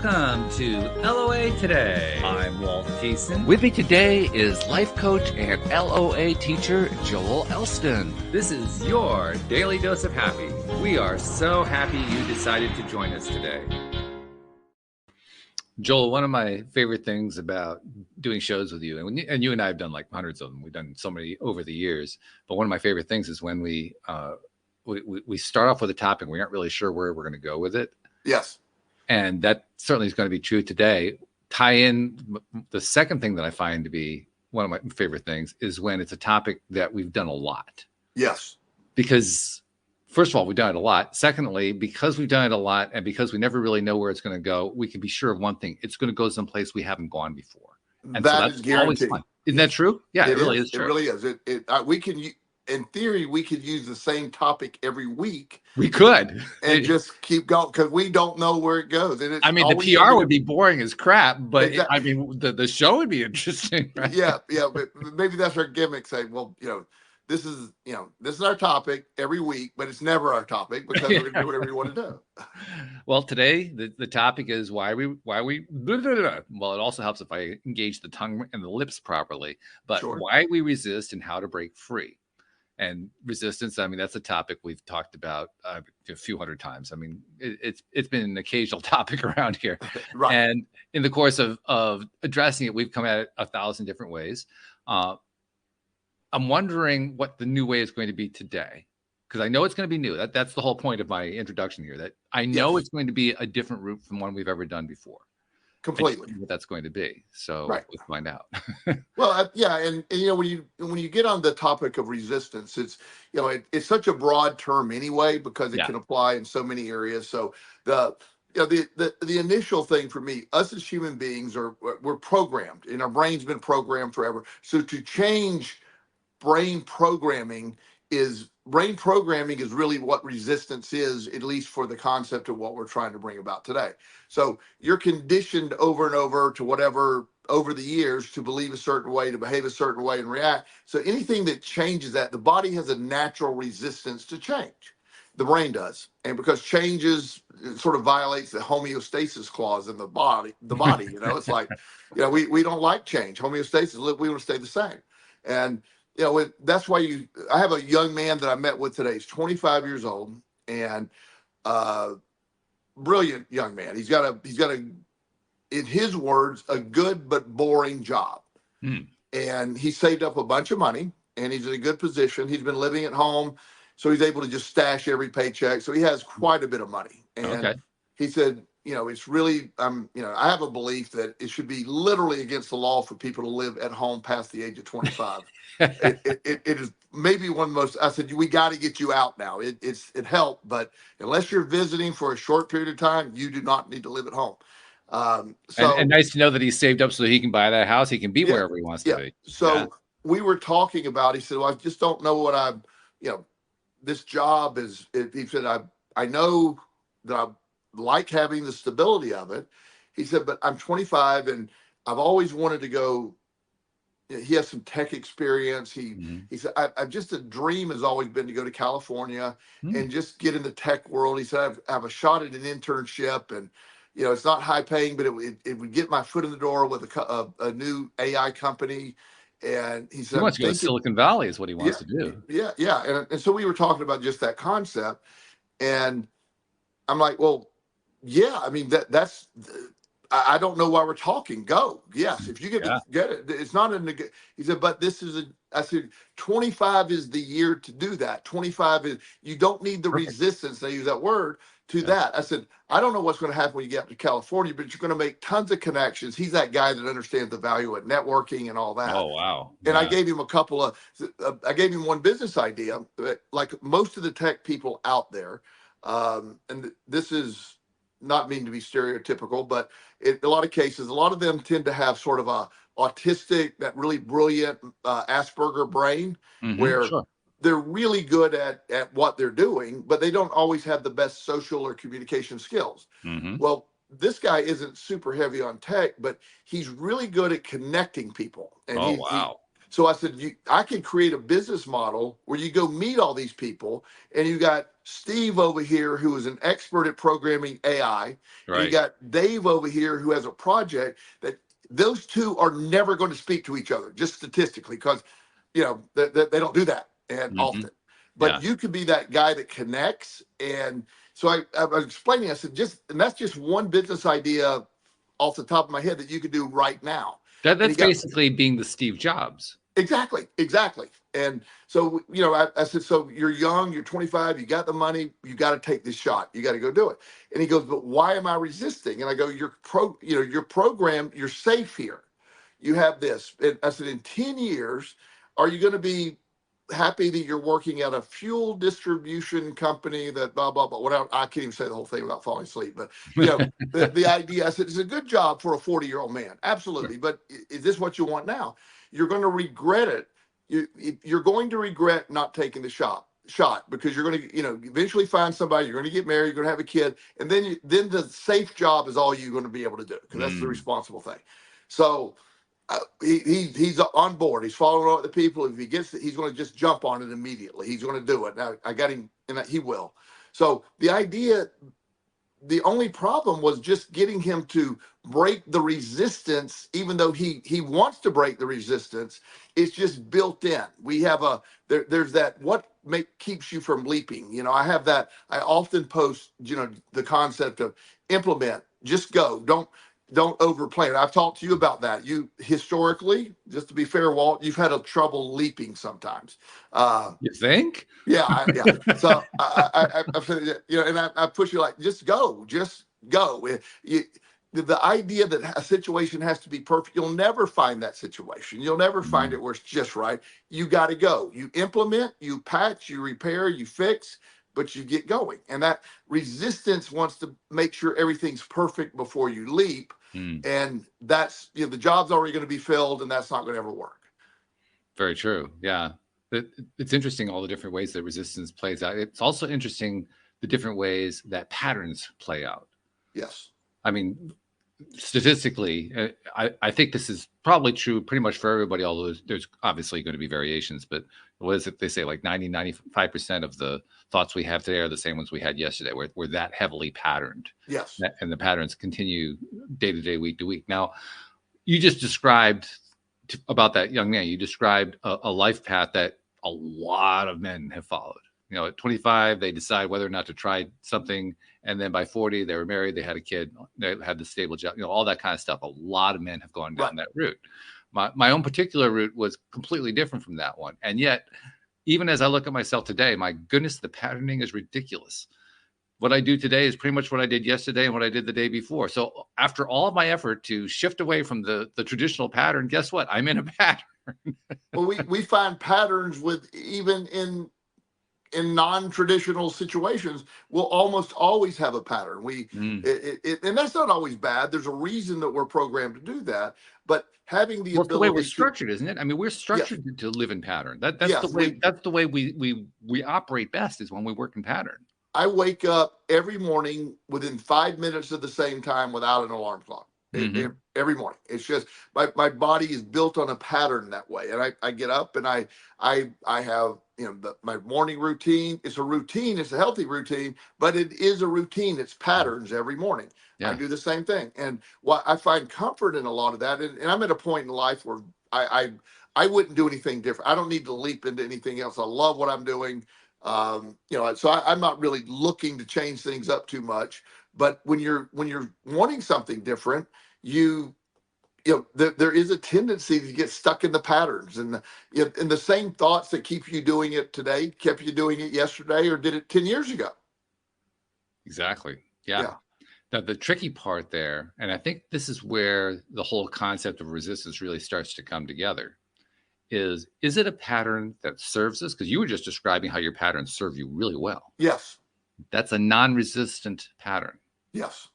Welcome to LOA Today. I'm Walt and Thiessen. With me today is life coach and LOA teacher Joel Elston. This is your daily dose of happy. We are so happy you decided to join us today. Joel, one of my favorite things about doing shows with you, and you and I have done like hundreds of them. We've done so many over the years. But one of my favorite things is when we start off with a topic, we aren't really sure where we're going to go with it. Yes. And that certainly is going to be true today. Tie in the second thing that I find to be one of my favorite things is when it's a topic that we've done a lot. Yes. Because first of all, we've done it a lot. Secondly, because we've done it a lot and because we never really know where it's going to go, we can be sure of one thing. It's going to go someplace we haven't gone before. And that is guaranteed. Isn't that true? Yeah, it really is true. It really is. We can, in theory, we could use the same topic every week. We could. And just keep going because we don't know where it goes. And I mean, the PR would be boring as crap, but exactly. I mean, the show would be interesting. Right? Yeah. But maybe that's our gimmick. Say, well, this is our topic every week, but it's never our topic because we're going to do whatever you want to do. Well, today the topic is why we well, it also helps if I engage the tongue and the lips properly, but sure. Why we resist and how to break free. And resistance, I mean, that's a topic we've talked about a few hundred times. I mean, it's been an occasional topic around here. Right. And in the course of addressing it, we've come at it 1,000 different ways. I'm wondering what the new way is going to be today, because I know it's going to be new. That's the whole point of my introduction here, that I know It's going to be a different route from one we've ever done before. Completely. What that's going to be. So right. Let's find out. Well, and when you get on the topic of resistance, it's it's such a broad term anyway because it can apply in so many areas. So the initial thing for me, us as human beings we're programmed, and our brain's been programmed forever. So to change brain programming is really what resistance is, at least for the concept of what we're trying to bring about today. So you're conditioned over and over to whatever over the years to believe a certain way, to behave a certain way and react. So anything that changes that, the body has a natural resistance to change. The brain does. And because change sort of violates the homeostasis clause in the body, it's like, we don't like change. Homeostasis, we want to stay the same. And that's why I have a young man that I met with today. He's 25 years old and brilliant young man. He's got in his words, a good but boring job. And he saved up a bunch of money and he's in a good position. He's been living at home, so he's able to just stash every paycheck. So he has quite a bit of money. And he said, it's really, I have a belief that it should be literally against the law for people to live at home past the age of 25. It is maybe one of the most, I said, we got to get you out now. It helped, but unless you're visiting for a short period of time, you do not need to live at home. And nice to know that he's saved up so he can buy that house. He can be wherever he wants to be. So we were talking about, he said, well, I just don't know what this job is. He said, I know that I like having the stability of it. He said, but I'm 25 and I've always wanted to go. He has some tech experience. He said, I've just a dream has always been to go to California and just get in the tech world. He said, I have a shot at an internship and, it's not high paying, but it would get my foot in the door with a new AI company. And he said, he wants to go to Silicon Valley is what he wants to do. Yeah. And so we were talking about just that concept. And I'm like, well, yeah, I mean, that's, I don't know why we're talking. Go. Yes. If you get it, it's not he said, but I said, 25 is the year to do that. 25 is, you don't need the resistance. They use that word to that. I said, I don't know what's going to happen when you get up to California, but you're going to make tons of connections. He's that guy that understands the value of networking and all that. Oh, wow. And I gave him I gave him one business idea, like most of the tech people out there. And this is not mean to be stereotypical, but in a lot of cases, a lot of them tend to have sort of a autistic, that really brilliant Asperger brain where they're really good at what they're doing, but they don't always have the best social or communication skills. Well, this guy isn't super heavy on tech, but he's really good at connecting people. And So I said, I can create a business model where you go meet all these people, and you got Steve over here who is an expert at programming AI, and you got Dave over here who has a project that those two are never going to speak to each other, just statistically, because they don't do that and often. But you could be that guy that connects. And so I was explaining, I said, and that's just one business idea off the top of my head that you could do right now. That's basically being the Steve Jobs. Exactly. And so, I said, so you're young, you're 25, you got the money, you got to take this shot. You got to go do it. And he goes, but why am I resisting? And I go, you're programmed, you're safe here. You have this. And I said, in 10 years, are you going to be happy that you're working at a fuel distribution company that blah, blah, blah, whatever. I can't even say the whole thing without falling asleep, but the idea, I said, it's a good job for a 40-year-old man. Absolutely. But is this what you want now? You're going to regret it. You're going to regret not taking the shot because you're going to, eventually find somebody, you're going to get married, you're going to have a kid. And then the safe job is all you're going to be able to do because that's the responsible thing. So, he's on board. He's following up with the people. If he gets it, he's going to just jump on it immediately. He's going to do it. Now, I got him, and he will. So the only problem was just getting him to break the resistance, even though he wants to break the resistance. It's just built in. We have there's that what keeps you from leaping. I have that. I often post, the concept of implement, just go. Don't overplay it. I've talked to you about that. You historically, just to be fair, Walt, you've had a trouble leaping sometimes. You think? Yeah. So I and I push you like, just go. The idea that a situation has to be perfect, you'll never find that situation. You'll never find it where it's just right. You got to go. You implement, you patch, you repair, you fix, but you get going. And that resistance wants to make sure everything's perfect before you leap. And that's, the job's already going to be filled, and that's not going to ever work. Very true. Yeah. It's interesting all the different ways that resistance plays out. It's also interesting the different ways that patterns play out. Yes. I mean, statistically, I think this is probably true pretty much for everybody, although there's obviously going to be variations. But what is it they say, like 95% of the thoughts we have today are the same ones we had yesterday. We're that heavily patterned. Yes. And the patterns continue day to day, week to week. Now, you just described about that young man. You described a life path that a lot of men have followed. At 25, they decide whether or not to try something. And then by 40, they were married, they had a kid, they had the stable job, all that kind of stuff. A lot of men have gone down that route. My own particular route was completely different from that one. And yet, even as I look at myself today, my goodness, the patterning is ridiculous. What I do today is pretty much what I did yesterday and what I did the day before. So after all of my effort to shift away from the traditional pattern, guess what? I'm in a pattern. Well, we find patterns even in non-traditional situations. We'll almost always have a pattern. And that's not always bad. There's a reason that we're programmed to do that. But having the ability, the way we're structured, isn't it? I mean, we're structured to live in pattern. That's the way we operate best, is when we work in pattern. I wake up every morning within 5 minutes of the same time without an alarm clock. Every morning. It's just my body is built on a pattern that way. And I get up and I have my morning routine. It's a routine. It's a healthy routine, but it is a routine. It's patterns every morning. Yeah. I do the same thing, and I find comfort in a lot of that. And I'm at a point in life where I wouldn't do anything different. I don't need to leap into anything else. I love what I'm doing. So I'm not really looking to change things up too much. But when you're wanting something different, there is a tendency to get stuck in the patterns, and the same thoughts that keep you doing it today kept you doing it yesterday or did it 10 years ago. Exactly. Yeah. Now, the tricky part there, and I think this is where the whole concept of resistance really starts to come together, is it a pattern that serves us? Because you were just describing how your patterns serve you really well. Yes. That's a non-resistant pattern. Yes.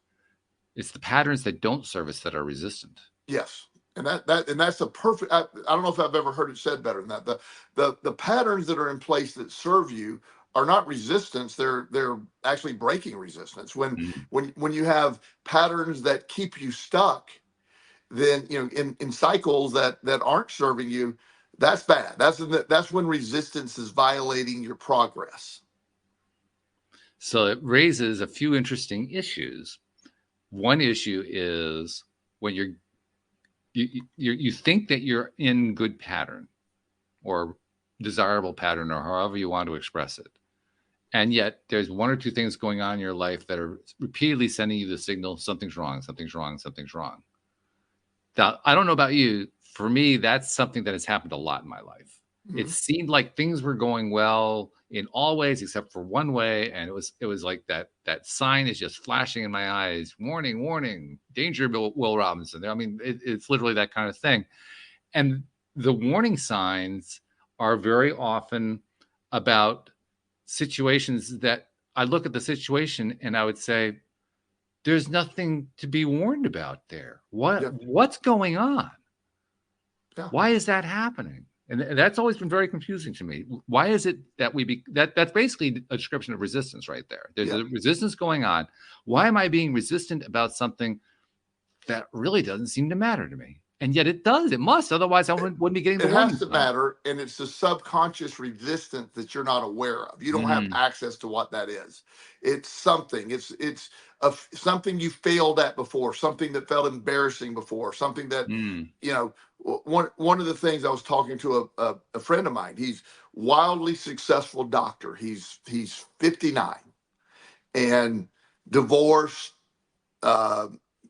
It's the patterns that don't serve us that are resistant. Yes. And that's a perfect, I don't know if I've ever heard it said better than that. The patterns that are in place that serve you are not resistance. They're actually breaking resistance. When you have patterns that keep you stuck, then in cycles that aren't serving you, That's bad. That's when resistance is violating your progress. So it raises a few interesting issues. One issue is when you think that you're in good pattern or desirable pattern or however you want to express it. And yet there's one or two things going on in your life that are repeatedly sending you the signal, something's wrong, something's wrong, something's wrong. Now, I don't know about you. For me, that's something that has happened a lot in my life. Mm-hmm. It seemed like things were going well in all ways except for one way, and it was like that sign is just flashing in my eyes, warning, warning, danger, Will Robinson. I mean, it's literally that kind of thing. And the warning signs are very often about situations that I look at the situation and I would say, there's nothing to be warned about there. What's going on? Yeah. Why is that happening? And that's always been very confusing to me. Why is it that that's basically a description of resistance right there. There's a resistance going on. Why am I being resistant about something that really doesn't seem to matter to me? And yet it does. It must. Otherwise, I wouldn't be getting the warning. It has to matter, and it's the subconscious resistance that you're not aware of. You don't have access to what that is. It's something. It's something you failed at before, something that felt embarrassing before, something that, you know, one of the things I was talking to a friend of mine, he's wildly successful doctor. He's 59 and divorced,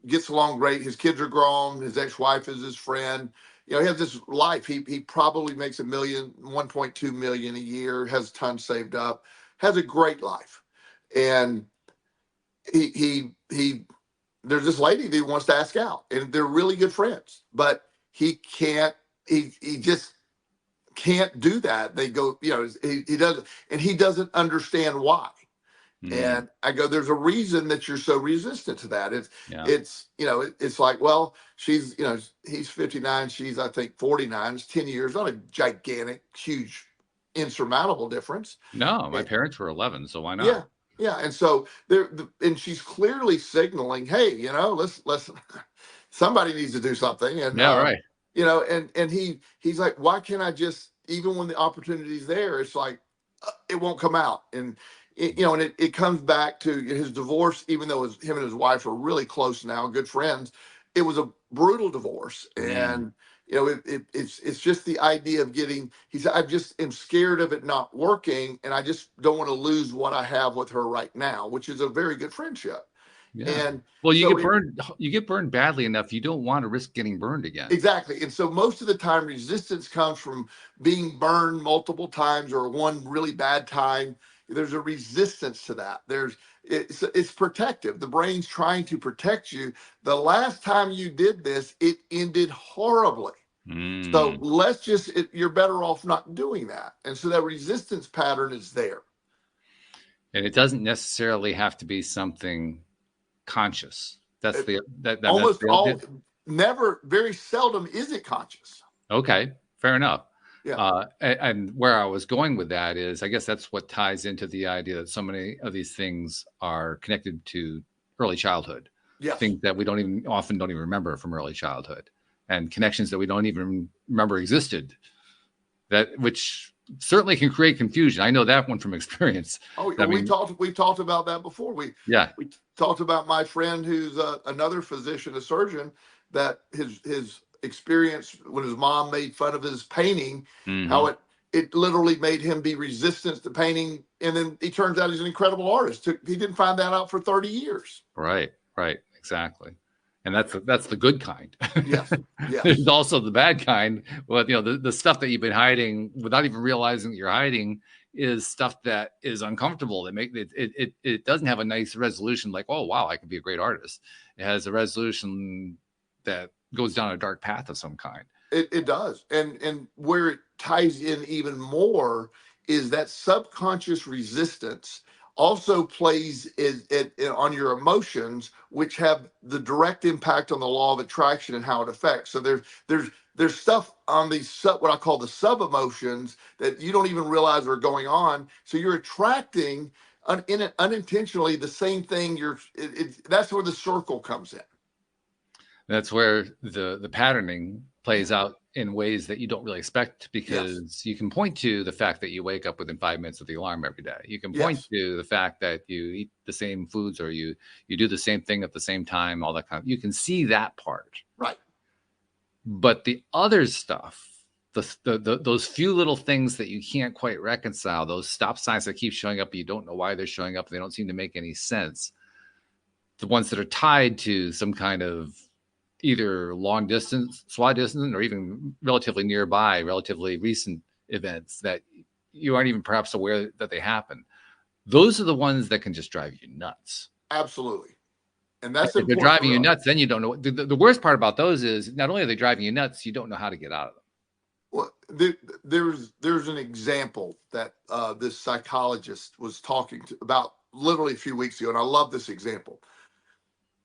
gets along great. His kids are grown. His ex-wife is his friend. You know, he has this life. He probably makes $1.2 million a year, has tons saved up, has a great life. And he there's this lady that he wants to ask out, and they're really good friends, but he just can't do that. They go, you know, he doesn't understand why. And I go, there's a reason that you're so resistant to that. It's, you know, it's like, well, she's, you know, he's 59, she's, I think, 49. It's 10 years, not a gigantic, huge, insurmountable difference. No, my parents were 11, so why not? Yeah. And so and she's clearly signaling, hey, you know, let's somebody needs to do something. And right. You know, and he's like, why can't I just, even when the opportunity's there, it's like it won't come out. And you know, and it comes back to his divorce, even though him and his wife are really close now, good friends. It was a brutal divorce. And, you know, it's just the idea of he said, I just am scared of it not working. And I just don't want to lose what I have with her right now, which is a very good friendship. Yeah. And well, you get burned badly enough. You don't want to risk getting burned again. Exactly. And so most of the time, resistance comes from being burned multiple times or one really bad time. There's a resistance to that. It's protective. The brain's trying to protect you. The last time you did this, it ended horribly. So you're better off not doing that. And so that resistance pattern is there. And it doesn't necessarily have to be something conscious. That's never, very seldom is it conscious. Okay, fair enough. Yeah. And where I was going with that is, I guess that's what ties into the idea that so many of these things are connected to early childhood. Yes. Things that we often don't even remember from early childhood, and connections that we don't even remember existed. Which certainly can create confusion. I know that one from experience. Oh, we talked about that before. We talked about my friend who's another physician, a surgeon, that his experience when his mom made fun of his painting, how it literally made him be resistant to painting, and then he turns out he's an incredible artist. He didn't find that out for 30 years. Right, exactly. And that's the good kind. Yes. There's also the bad kind. Well, you know, the stuff that you've been hiding without even realizing that you're hiding is stuff that is uncomfortable. That it doesn't have a nice resolution like, oh wow, I can be a great artist. It has a resolution that goes down a dark path of some kind. It does. And where it ties in even more is that subconscious resistance also plays on your emotions, which have the direct impact on the law of attraction and how it affects. So there's stuff on these what I call the sub emotions that you don't even realize are going on. So you're attracting unintentionally the same thing. That's where the circle comes in. That's where the patterning plays out in ways that you don't really expect, because you can point to the fact that you wake up within 5 minutes of the alarm every day. You can point to the fact that you eat the same foods, or you do the same thing at the same time, all that kind of, you can see that part. Right. But the other stuff, those few little things that you can't quite reconcile, those stop signs that keep showing up, but you don't know why they're showing up, they don't seem to make any sense. The ones that are tied to some kind of either long distance, SWAT distance, or even relatively nearby, relatively recent events that you aren't even perhaps aware that they happen. Those are the ones that can just drive you nuts. Absolutely. And that's if they're driving you nuts, then you don't know. The worst part about those is not only are they driving you nuts, you don't know how to get out of them. Well, there's an example that this psychologist was talking about literally a few weeks ago, and I love this example.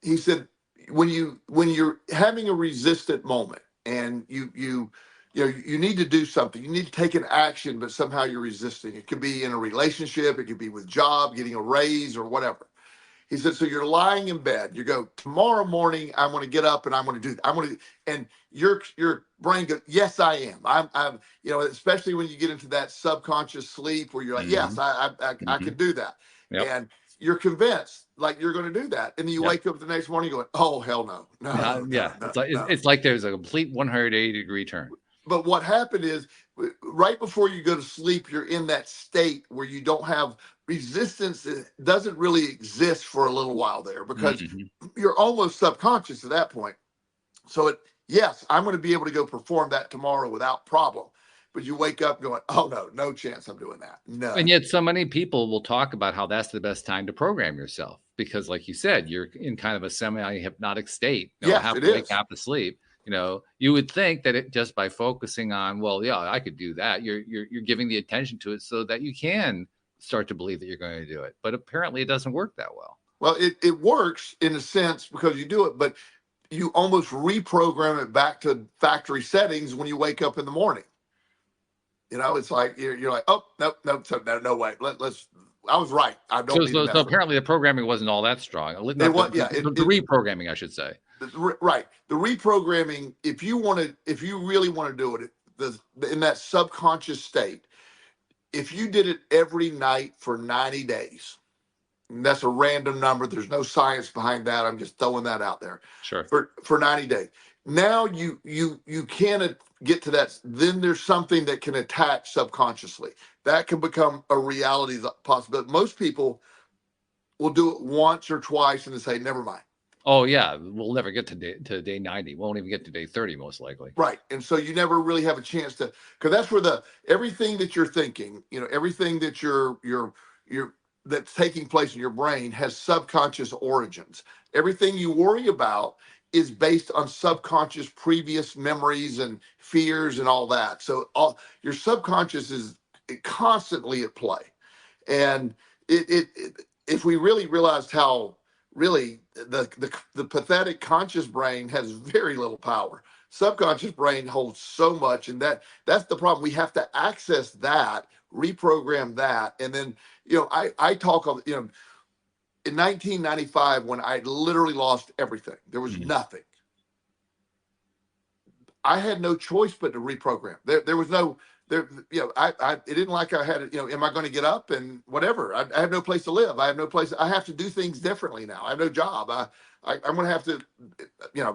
He said, when you're having a resistant moment, and you need to do something, you need to take an action, but somehow you're resisting. It could be in a relationship, it could be with job, getting a raise, or whatever. He said, so you're lying in bed. You go, tomorrow morning, I'm going to get up and I'm going to do. I'm going to, and your brain goes, yes, I am. I'm. Especially when you get into that subconscious sleep where you're like, yes, I can do that, and you're convinced like you're going to do that, and then you wake up the next morning going, oh hell no. It's like there's a complete 180-degree turn. But what happened is, right before you go to sleep, you're in that state where you don't have resistance. It doesn't really exist for a little while there, because you're almost subconscious at that point. So yes, I'm going to be able to go perform that tomorrow without problem. But you wake up going, oh no chance I'm doing that. No. And yet so many people will talk about how that's the best time to program yourself, because like you said, you're in kind of a semi-hypnotic state. Yes, it is. Wake, half asleep. You would think that it just by focusing on, well, yeah, I could do that. You're giving the attention to it so that you can start to believe that you're going to do it. But apparently it doesn't work that well. Well, it works in a sense because you do it, but you almost reprogram it back to factory settings when you wake up in the morning. It's like you're like, oh no way. Let's. I was right. I don't. So apparently the programming wasn't all that strong. The reprogramming, I should say. Right. The reprogramming. If you really want to do it, in that subconscious state, if you did it every night for 90 days, and that's a random number. There's no science behind that. I'm just throwing that out there. Sure. For 90 days. Now you can get to that. Then there's something that can attach subconsciously. That can become a reality possibility. Most people will do it once or twice and then say, never mind. Oh yeah, we'll never get to day 90. We won't even get to day 30, most likely. Right, and so you never really have a chance to, because that's where everything that you're thinking, everything that you're that's taking place in your brain has subconscious origins. Everything you worry about is based on subconscious previous memories and fears and all that. So your subconscious is constantly at play, and if we really realized how really the pathetic conscious brain has very little power. Subconscious brain holds so much, and that's the problem. We have to access that, reprogram that, and then I talk of in 1995 when I literally lost everything. There was nothing. I had no choice but to reprogram. There was no. It didn't like I had it, am I going to get up and whatever? I have no place to live. I have no place. I have to do things differently now. I have no job. I'm going to have to,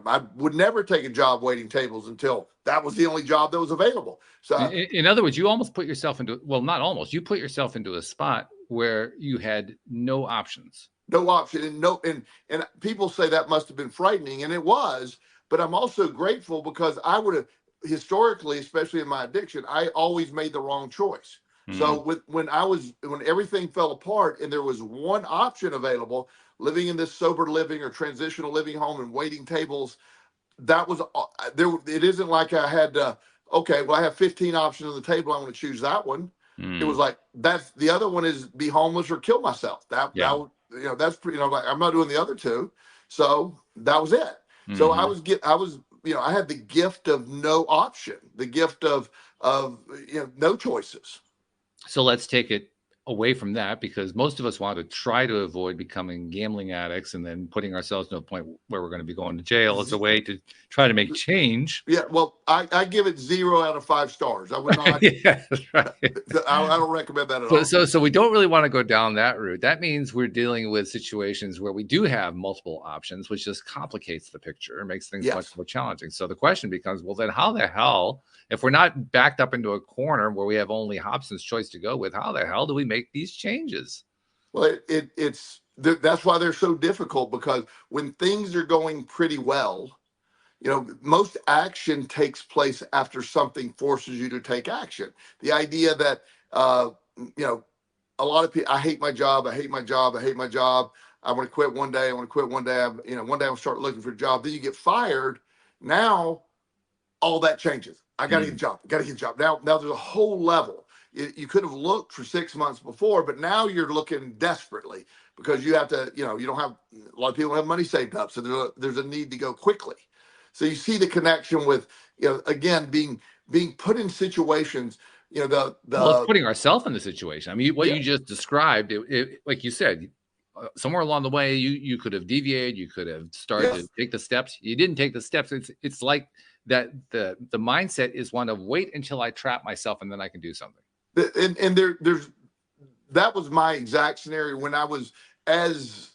I would never take a job waiting tables until that was the only job that was available. So in other words, you almost put yourself into, well, not almost, you put yourself into a spot where you had no options. No option. And people say that must have been frightening, and it was, but I'm also grateful because I would have, historically, especially in my addiction, I always made the wrong choice. So when everything fell apart and there was one option available, living in this sober living or transitional living home and waiting tables, that was there. It isn't like I had okay, well, I have 15 options on the table. I'm going to choose that one. It was like, that's the other one is be homeless or kill myself. That's pretty, like, I'm not doing the other two. So that was it. So I had the gift of no option, the gift of no choices. So let's take it away from that, because most of us want to try to avoid becoming gambling addicts and then putting ourselves to a point where we're going to be going to jail as a way to try to make change. Yeah, well, I give it 0 out of 5 stars. I would not. Yeah, that's right. I don't recommend that at all. So we don't really want to go down that route. That means we're dealing with situations where we do have multiple options, which just complicates the picture and makes things much more challenging. So the question becomes, well, then how the hell, if we're not backed up into a corner where we have only Hobson's choice to go with, how the hell do we make these changes? Well, that's why they're so difficult, because when things are going pretty well, most action takes place after something forces you to take action. The idea that, a lot of people, I hate my job. I hate my job. I hate my job. I want to quit one day. I want to quit one day. One day I'll start looking for a job. Then you get fired. Now all that changes. I got to get a job. Got to get a job. Now there's a whole level. You could have looked for 6 months before, but now you're looking desperately because you have to, you don't have, a lot of people don't have money saved up. So there's a need to go quickly. So you see the connection with, again, being put in situations, well, it's putting ourselves in the situation. I mean, what you just described, it, like you said, somewhere along the way, you could have deviated. You could have started to take the steps. You didn't take the steps. It's like that. The mindset is one of wait until I trap myself and then I can do something. And there's that was my exact scenario when I was, as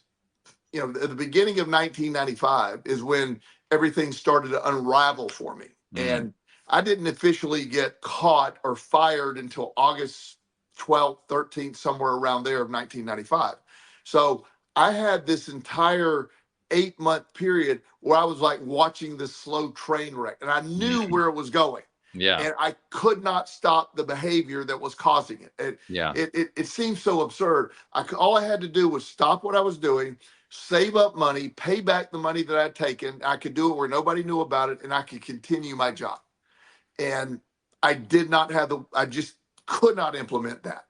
at the beginning of 1995 is when everything started to unravel for me. And I didn't officially get caught or fired until August 12th, 13th, somewhere around there of 1995. So I had this entire 8-month period where I was like watching this slow train wreck, and I knew where it was going. Yeah. And I could not stop the behavior that was causing it. It seems so absurd. All I had to do was stop what I was doing, save up money, pay back the money that I'd taken. I could do it where nobody knew about it, and I could continue my job. And I did not have I just could not implement that.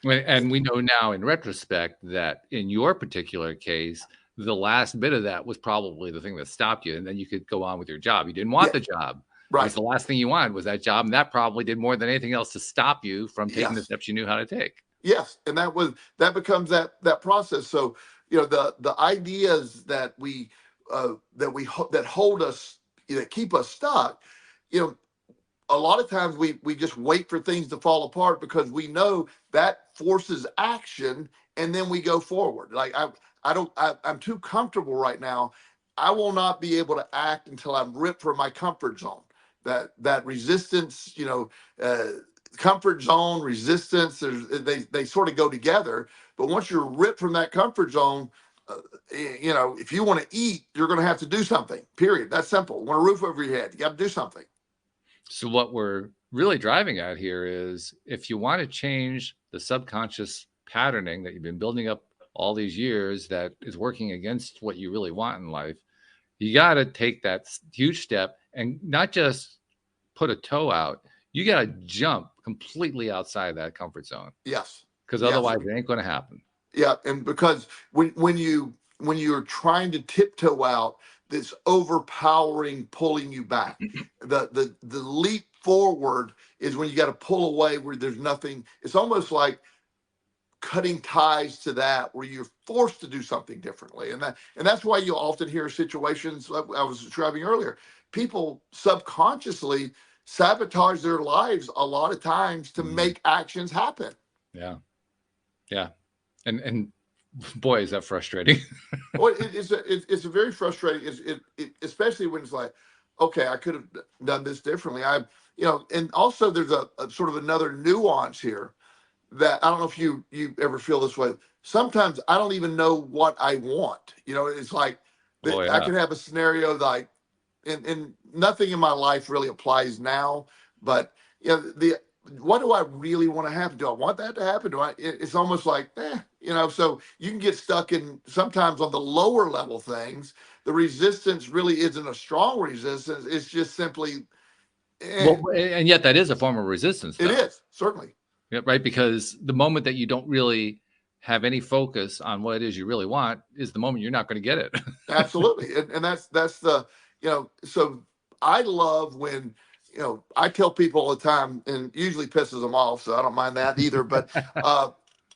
And we know now in retrospect that in your particular case, the last bit of that was probably the thing that stopped you. And then you could go on with your job. You didn't want the job. Right. It was the last thing you wanted was that job. And that probably did more than anything else to stop you from taking the steps you knew how to take. Yes. And that becomes that process. So, the ideas that that hold us, that keep us stuck, a lot of times we just wait for things to fall apart because we know that forces action, and then we go forward. Like I'm too comfortable right now. I will not be able to act until I'm ripped from my comfort zone. That resistance, comfort zone, resistance, they sort of go together. But once you're ripped from that comfort zone, if you want to eat, you're going to have to do something, period. That's simple. Want a roof over your head, you got to do something. So what we're really driving at here is, if you want to change the subconscious patterning that you've been building up all these years that is working against what you really want in life, you got to take that huge step and not just put a toe out. You got to jump completely outside that comfort zone. Yes. Because otherwise it ain't going to happen. Yeah. And because when you're trying to tiptoe out, this overpowering pulling you back. The leap forward is when you got to pull away where there's nothing. It's almost like cutting ties to that, where you're forced to do something differently. And that's why you often hear situations like I was describing earlier. People subconsciously sabotage their lives a lot of times to make actions happen. Yeah. Yeah. And boy, is that frustrating. Well, it's a very frustrating, especially when it's like, okay, I could have done this differently. And also there's a sort of another nuance here that I don't know if you ever feel this way. Sometimes I don't even know what I want. It's like I could have a scenario like, and nothing in my life really applies now, but what do I really want to happen? Do I want that to happen? It's almost like, so you can get stuck in sometimes on the lower level things. The resistance really isn't a strong resistance. It's just simply. Well, and yet that is a form of resistance. It is, certainly. Yeah, right. Because the moment that you don't really have any focus on what it is you really want is the moment you're not going to get it. Absolutely. And that's the, so I love when, I tell people all the time, and usually pisses them off, so I don't mind that either. But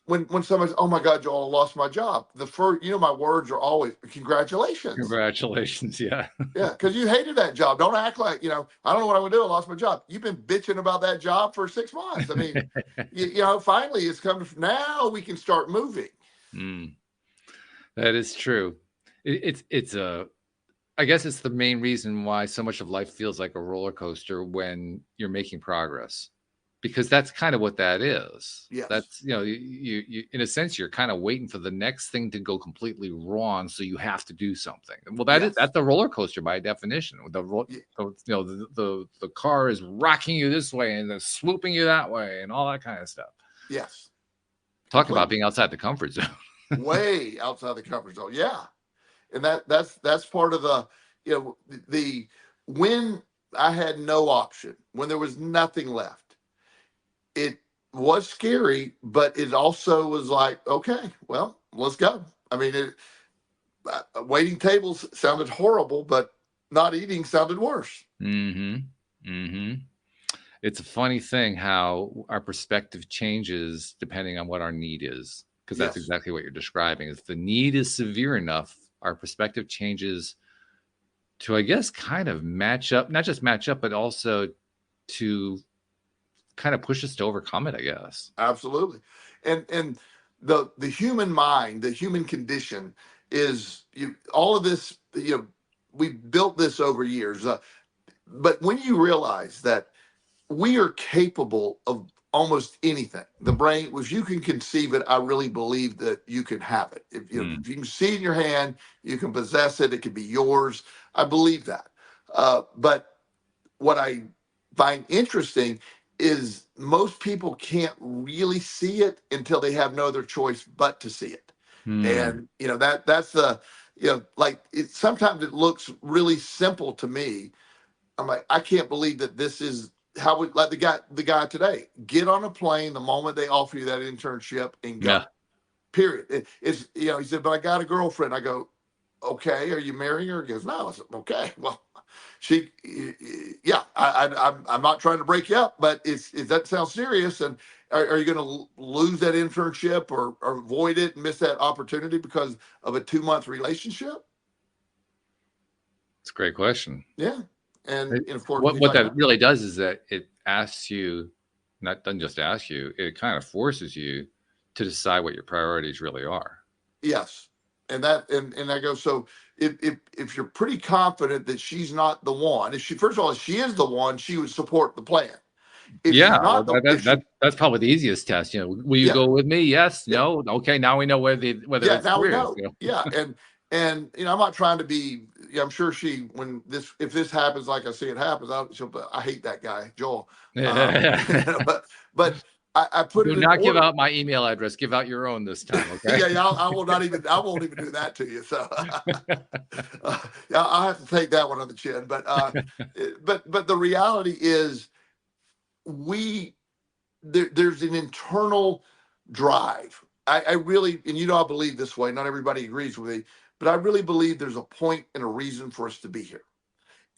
when somebody's, oh my God, Joel, I lost my job. The first, my words are always congratulations. Congratulations. Yeah. Yeah. Because you hated that job. Don't act like, I don't know what I'm gonna do. I lost my job. You've been bitching about that job for 6 months. I mean, finally it's come to, now we can start moving. That is true. I guess it's the main reason why so much of life feels like a roller coaster when you're making progress, because that's kind of what that is. Yes. That's, you in a sense, you're kind of waiting for the next thing to go completely wrong, so you have to do something. Well, that's the roller coaster by definition. The car is rocking you this way and then swooping you that way and all that kind of stuff. Yes. Talk about being outside the comfort zone. Way outside the comfort zone. Yeah. And that's part of the when I had no option, when there was nothing left, it was scary, but it also was like, okay, well, let's go. I mean, waiting tables sounded horrible, but not eating sounded worse. It's a funny thing how our perspective changes depending on what our need is, because that's exactly what you're describing. If the need is severe enough, our perspective changes to, I guess, kind of match up, not just match up, but also to kind of push us to overcome it, I guess. Absolutely. And the human mind, the human condition is all of this, we built this over years. But when you realize that we are capable of almost anything, the brain, if you can conceive it, I really believe that you can have it. If you can see it in your hand, you can possess it. It can be yours. I believe that. But what I find interesting is most people can't really see it until they have no other choice but to see it. And that's the sometimes it looks really simple to me. I'm like, I can't believe that this is how we, like the guy today, get on a plane the moment they offer you that internship and go. Period. It's he said, but I got a girlfriend. I go, okay, are you marrying her? He goes, no. I said, okay, well, I'm not trying to break you up, but that sounds serious. And are you going to lose that internship or avoid it and miss that opportunity because of a 2-month relationship? It's a great question. Yeah. And of course, what that really does is that it asks you, doesn't just ask you, it kind of forces you to decide what your priorities really are. Yes. And I go, so if you're pretty confident that she's not the one, first of all, if she is the one, she would support the plan. That's probably the easiest test. Will you go with me? Yes, no, okay. Now we know whether it's now we serious, know. Yeah, and I'm not trying to be. I'm sure if this happens like I see it happens, I hate that guy, Joel. But I put it. Do not give out my email address. Give out your own this time, okay? I will not even. I won't even do that to you. So I'll have to take that one on the chin. But the reality is, there's an internal drive. I really, and I believe this way. Not everybody agrees with me, but I really believe there's a point and a reason for us to be here.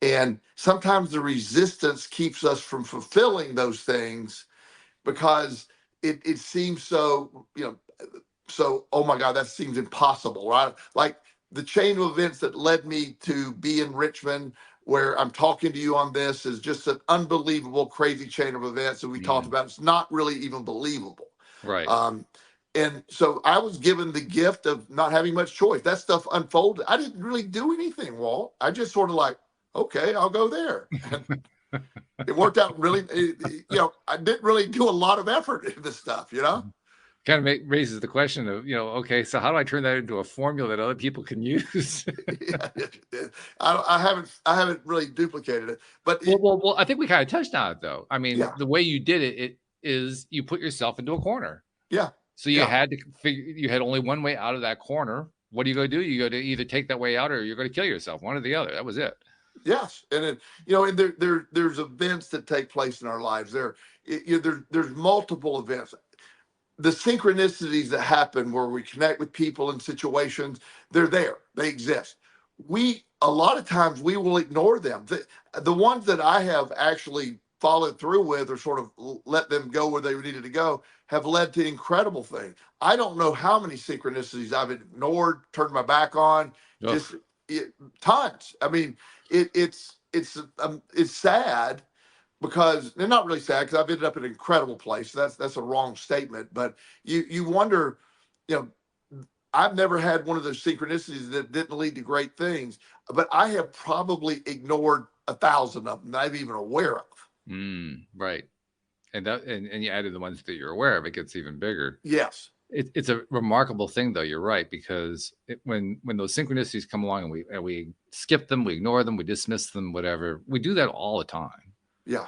And sometimes the resistance keeps us from fulfilling those things because it seems so, oh my God, that seems impossible, right? Like the chain of events that led me to be in Richmond, where I'm talking to you on this, is just an unbelievable, crazy chain of events that we talked about. It's not really even believable. Right. And so I was given the gift of not having much choice. That stuff unfolded. I didn't really do anything, Walt. I just sort of like, okay, I'll go there. And it worked out really, I didn't really do a lot of effort in this stuff, Kind of raises the question of, okay, so how do I turn that into a formula that other people can use? I haven't really duplicated it, but well, I think we kind of touched on it though. I mean, the way you did it is you put yourself into a corner. Yeah. So you had to you had only one way out of that corner. What are you going to do? You go to either take that way out or you're going to kill yourself, one or the other. That was it. Yes. And and there's events that take place in our lives. There's multiple events. The synchronicities that happen where we connect with people and situations, they're there. They exist. A lot of times we will ignore them. The ones that I have actually followed through with, or sort of let them go where they needed to go, have led to incredible things. I don't know how many synchronicities I've ignored, turned my back on, just tons. I mean, it's sad, because they're not really sad, because I've ended up in an incredible place. That's a wrong statement, but you wonder, I've never had one of those synchronicities that didn't lead to great things, but I have probably ignored 1,000 of them that I'm even aware of. Right. And you added the ones that you're aware of, it gets even bigger. Yes. It's a remarkable thing, though. You're right, because when those synchronicities come along and we skip them, we ignore them, we dismiss them, whatever, we do that all the time. Yeah.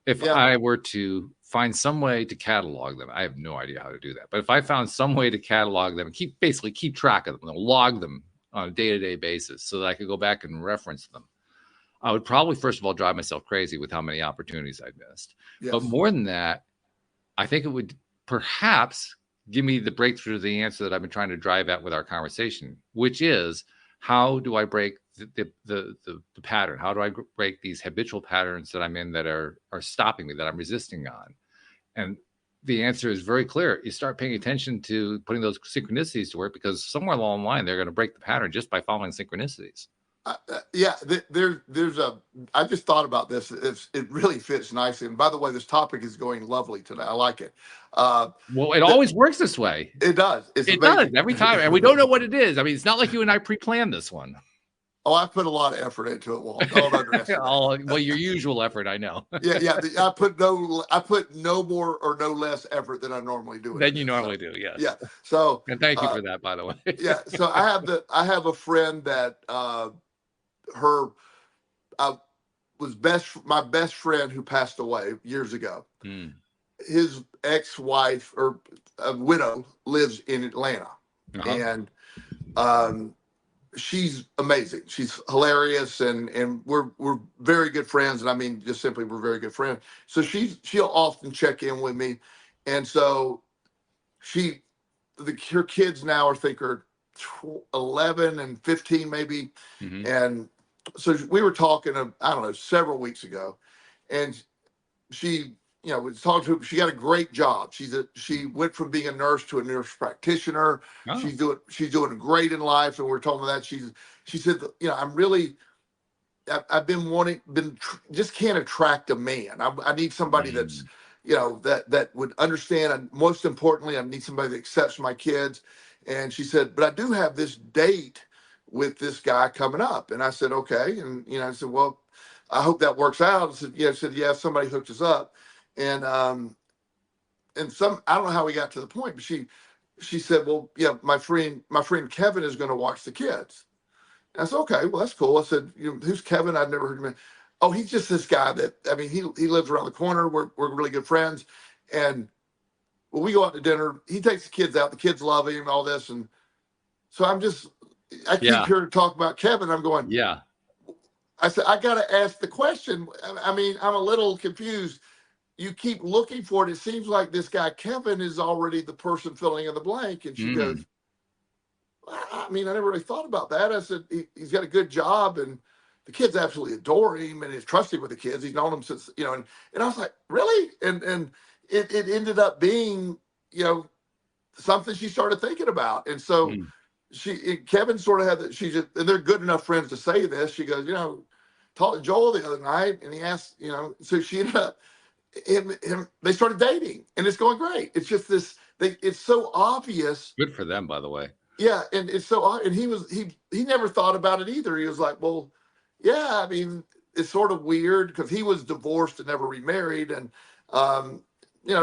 If I were to find some way to catalog them, I have no idea how to do that. But if I found some way to catalog them and keep track of them, log them on a day-to-day basis, so that I could go back and reference them, I would probably, first of all, drive myself crazy with how many opportunities I'd missed. Yes. But more than that, I think it would perhaps give me the breakthrough to the answer that I've been trying to drive at with our conversation, which is, how do I break the pattern? How do I break these habitual patterns that I'm in that are stopping me, that I'm resisting on? And the answer is very clear. You start paying attention to putting those synchronicities to work, because somewhere along the line, they're going to break the pattern just by following synchronicities. I just thought about this. It really fits nicely. And by the way, this topic is going lovely today. I like it. Well, it always works this way. It does. It does every time. And we don't know what it is. I mean, it's not like you and I pre-planned this one. Oh, I put a lot of effort into it, Walt. Don't underestimate. Well, your usual effort, I know. Yeah. I put no more or no less effort than I normally do. Than you normally do, yes. Yeah. So, and thank you for that, by the way. Yeah. So I have a friend that was my best friend, who passed away years ago. His ex-wife, or a widow, lives in Atlanta, and she's amazing. She's hilarious, and we're very good friends. And I mean, just simply, we're very good friends. So she'll often check in with me, and so her kids now are 11 and 15 maybe, and so we were talking, I don't know, several weeks ago, and she, was talking to. She got a great job. She went from being a nurse to a nurse practitioner. Oh. She's doing great in life, and we're talking about that. She said, I've been just can't attract a man. I need somebody that's, that would understand. And most importantly, I need somebody that accepts my kids. And she said, but I do have this date with this guy coming up. And I said, okay. And, I said, well, I hope that works out. I said, yeah, somebody hooked us up. And I don't know how we got to the point, but she said, well, yeah, my friend Kevin is going to watch the kids. And I said, okay, well, that's cool. I said, who's Kevin? I'd never heard of him. Oh, he's just this guy he lives around the corner. We're really good friends. And when we go out to dinner, he takes the kids out. The kids love him and all this. And so I keep hearing talk about Kevin. I'm going, yeah. I said, I got to ask the question. I mean, I'm a little confused. You keep looking for it. It seems like this guy, Kevin, is already the person filling in the blank. And she goes, I mean, I never really thought about that. I said, he's got a good job, and the kids absolutely adore him, and he's trusting with the kids. He's known them since, and I was like, really? And it ended up being, something she started thinking about. And so Kevin sort of had that. And they're good enough friends to say this. She goes, talked to Joel the other night, and he asked, so she ended up, they started dating, and it's going great. It's just it's so obvious. Good for them, by the way. Yeah. And it's so, and he never thought about it either. He was like, well, yeah, I mean, it's sort of weird, because he was divorced and never remarried. And,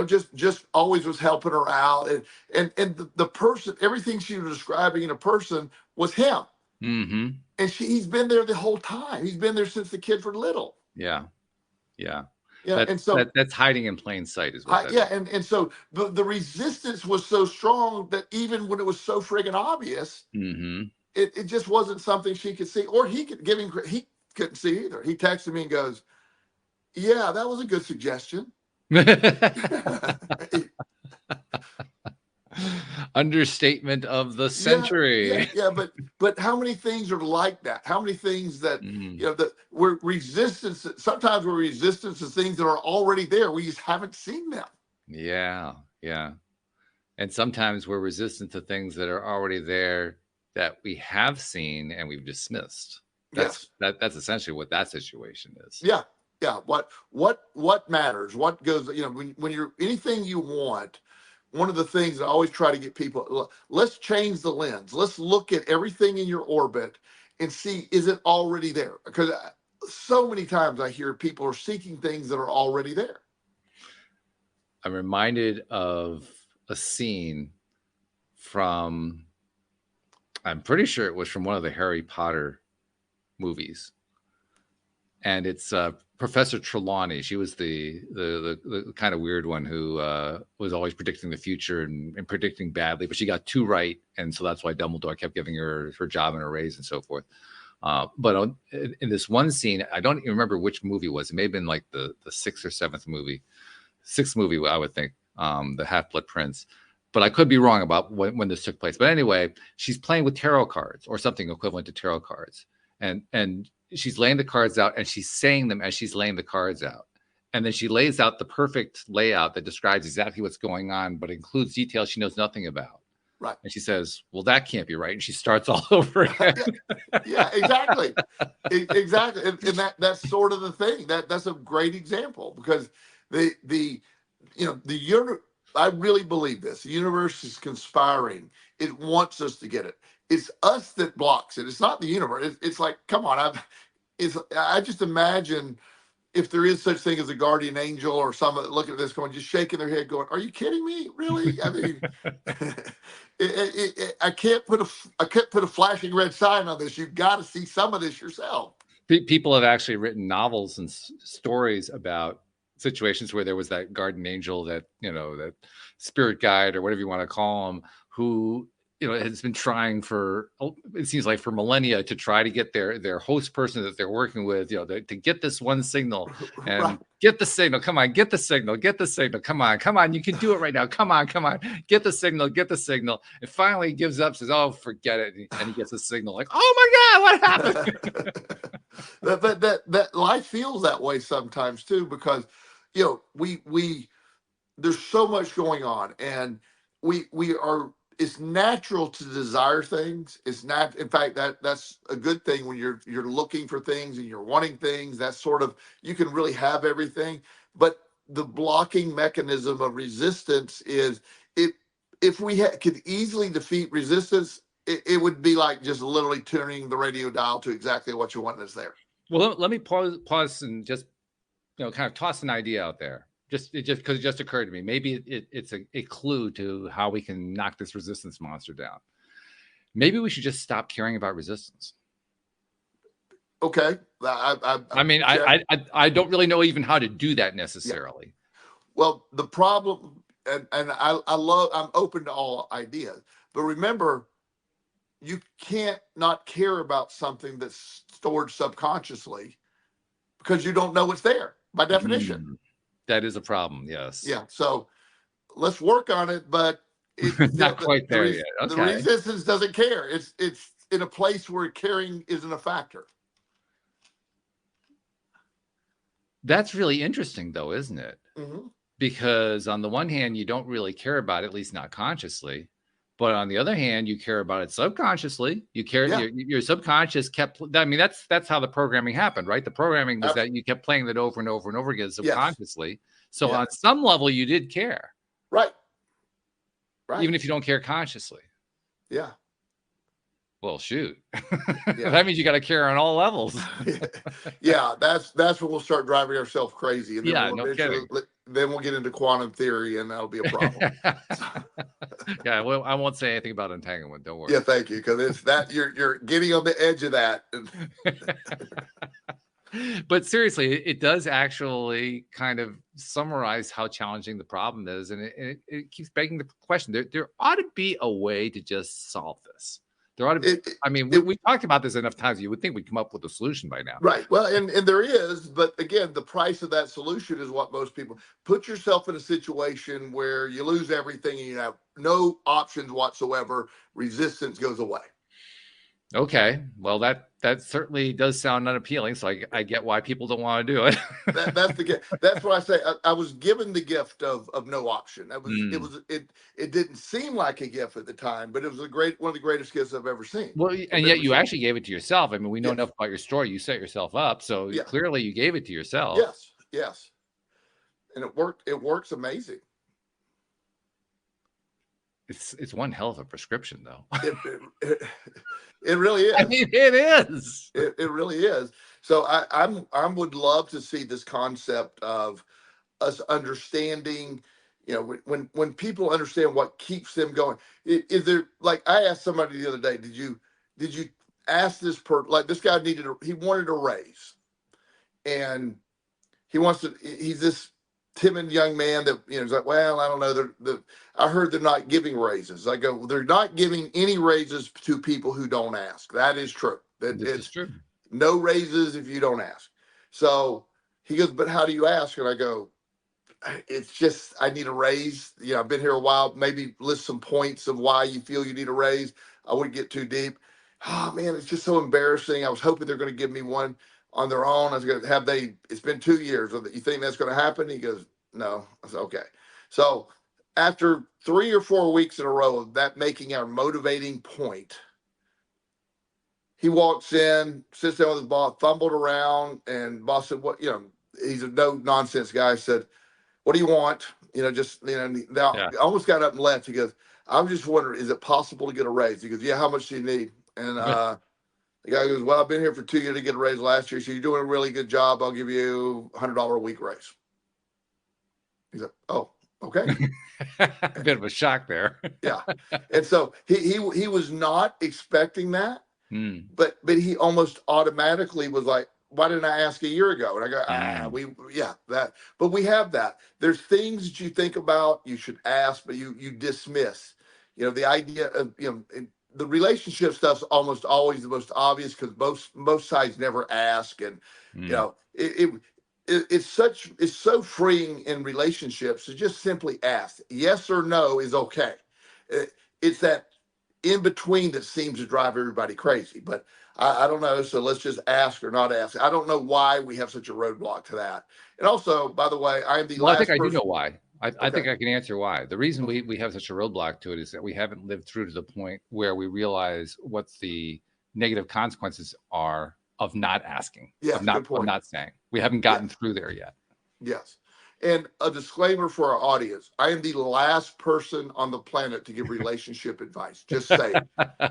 just always was helping her out. And the person, everything she was describing in a person was him. Mm-hmm. And he's been there the whole time. He's been there since the kids were little. Yeah. Yeah, and so that's hiding in plain sight, is what. And so the resistance was so strong that even when it was so friggin' obvious, it just wasn't something she could see, or he couldn't see either. He texted me and goes, "Yeah, that was a good suggestion." Understatement of the century. But how many things are like that? How many things that that we're resistance? Sometimes we're resistance to things that are already there. We just haven't seen them. Yeah. And sometimes we're resistant to things that are already there that we have seen and we've dismissed. That's essentially what that situation is. Yeah. What matters? What goes? When you're anything you want. One of the things I always try to get people, let's change the lens. Let's look at everything in your orbit and see, is it already there? Because so many times I hear people are seeking things that are already there. I'm reminded of a scene from, I'm pretty sure it was from one of the Harry Potter movies. And it's Professor Trelawney. She was the kind of weird one who was always predicting the future and predicting badly, but she got 2 right, and so that's why Dumbledore kept giving her job and a raise and so forth. But in this one scene, I don't even remember which movie it was. It may have been like the 6th or 7th movie, 6th movie, I would think, the Half-Blood Prince. But I could be wrong about when this took place. But anyway, she's playing with tarot cards or something equivalent to tarot cards, and she's laying the cards out and she's saying them as she's laying the cards out. And then she lays out the perfect layout that describes exactly what's going on, but includes details she knows nothing about. Right. And she says, well, that can't be right. And she starts all over again. Yeah, exactly. Exactly. And that's sort of the thing. That's a great example, because the universe, I really believe this. The universe is conspiring. It wants us to get it. It's us that blocks it. It's not the universe. It's like, come on. I just imagine if there is such thing as a guardian angel or someone looking at this going, just shaking their head going, are you kidding me? Really? I mean, I can't put a flashing red sign on this. You've got to see some of this yourself. People have actually written novels and stories about situations where there was that guardian angel, that spirit guide or whatever you want to call him, who has been trying for, it seems like, for millennia to try to get their host person that they're working with, to get this one signal and Right. Get the signal. Come on, get the signal. Get the signal. Come on. You can do it right now. Come on. Get the signal. And finally he gives up, says, oh, forget it. And he gets a signal like, oh my God, what happened? that life feels that way sometimes too, because we there's so much going on, and we are, it's natural to desire things. It's not, in fact, that's a good thing when you're looking for things and you're wanting things. That's sort of, you can really have everything. But the blocking mechanism of resistance is, if we could easily defeat resistance, it would be like just literally turning the radio dial to exactly what you want that's there. Well, let me pause and just kind of toss an idea out there. Just because it just occurred to me, maybe it's a clue to how we can knock this resistance monster down. Maybe we should just stop caring about resistance. Okay. I don't really know even how to do that necessarily. Yeah. Well, the problem, and I'm open to all ideas, but remember, you can't not care about something that's stored subconsciously because you don't know it's there by definition. That is a problem. Yes. Yeah. So let's work on it, but it's not quite there yet. Okay. The resistance doesn't care. It's in a place where caring isn't a factor. That's really interesting, though, isn't it? Mm-hmm. Because on the one hand, you don't really care about it, at least not consciously. But on the other hand, you care about it subconsciously. You care. Yeah. Your subconscious kept. I mean, that's how the programming happened, right? The programming was that you kept playing that over and over and over again subconsciously. Yes. So on some level, you did care, right? Even if you don't care consciously. Yeah. Well, shoot. That means you got to care on all levels. Yeah, that's when we'll start driving ourselves crazy, and then no kidding. Then we'll get into quantum theory, and that'll be a problem. Yeah, well, I won't say anything about entanglement. Don't worry. Yeah, thank you, because it's that you're getting on the edge of that. But seriously, it does actually kind of summarize how challenging the problem is, and it keeps begging the question: there ought to be a way to just solve this. There ought to be, I mean, we talked about this enough times. You would think we'd come up with a solution by now. Right. Well, and there is, but again, the price of that solution is what most people put yourself in a situation where you lose everything and you have no options whatsoever. Resistance goes away. Okay. Well, that certainly does sound unappealing. So I get why people don't want to do it. That's the gift. That's what I say. I was given the gift of no option. That was it didn't seem like a gift at the time, but it was one of the greatest gifts I've ever seen. Well, and yet you actually gave it to yourself. I mean, we know enough about your story. You set yourself up, so clearly you gave it to yourself. Yes, and it worked. It works amazing. It's one hell of a prescription, though. It really is. I mean, it is. It really is. So I would love to see this concept of us understanding, when people understand what keeps them going. Is there, like, I asked somebody the other day, did you ask this like this guy he wanted a raise, and he's this timid young man that is like, well, I don't know. I heard they're not giving raises. I go, they're not giving any raises to people who don't ask. That is true. It's true. No raises if you don't ask. So he goes, but how do you ask? And I go, it's just, I need a raise. I've been here a while. Maybe list some points of why you feel you need a raise. I wouldn't get too deep. Oh man, it's just so embarrassing. I was hoping they're going to give me one on their own. I was going to it's been 2 years. You think that's going to happen? He goes, no. I said, okay. So after 3 or 4 weeks in a row of that making our motivating point, he walks in, sits down with his boss, fumbled around, and boss said, what, he's a no nonsense guy. Said, what do you want? Almost got up and left. He goes, I'm just wondering, is it possible to get a raise? He goes, yeah, how much do you need? And the guy goes, well, I've been here for 2 years to get a raise last year. So you're doing a really good job. I'll give you $100 a week raise. He's like, oh, okay. A bit of a shock there. Yeah. And so he was not expecting that, but he almost automatically was like, why didn't I ask a year ago? And I go, but we have that. There's things that you think about, you should ask, but you dismiss, the idea of, the relationship stuff's almost always the most obvious because most sides never ask. And, it's so freeing in relationships to just simply ask. Yes or no is okay. It's that in between that seems to drive everybody crazy, but I don't know. So let's just ask or not ask. I don't know why we have such a roadblock to that. And also, by the way, I'm the last person. I do know why. I think I can answer why. The reason we have such a roadblock to it is that we haven't lived through to the point where we realize what the negative consequences are of not asking, of not saying. We haven't gotten through there yet. Yes. And a disclaimer for our audience. I am the last person on the planet to give relationship advice. Just saying.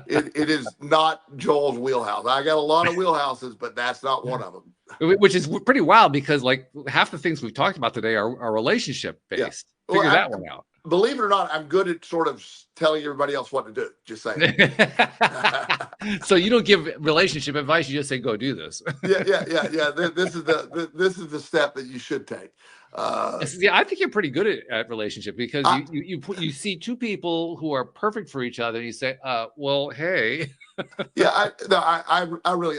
It is not Joel's wheelhouse. I got a lot of wheelhouses, but that's not one of them. Which is pretty wild because like half the things we've talked about today are relationship based. Yeah. Figure that one out. Believe it or not, I'm good at sort of telling everybody else what to do. Just saying. So you don't give relationship advice. You just say, go do this. Yeah. This is the step that you should take. I think you're pretty good at relationship because you see two people who are perfect for each other. And you say, well, hey. I really,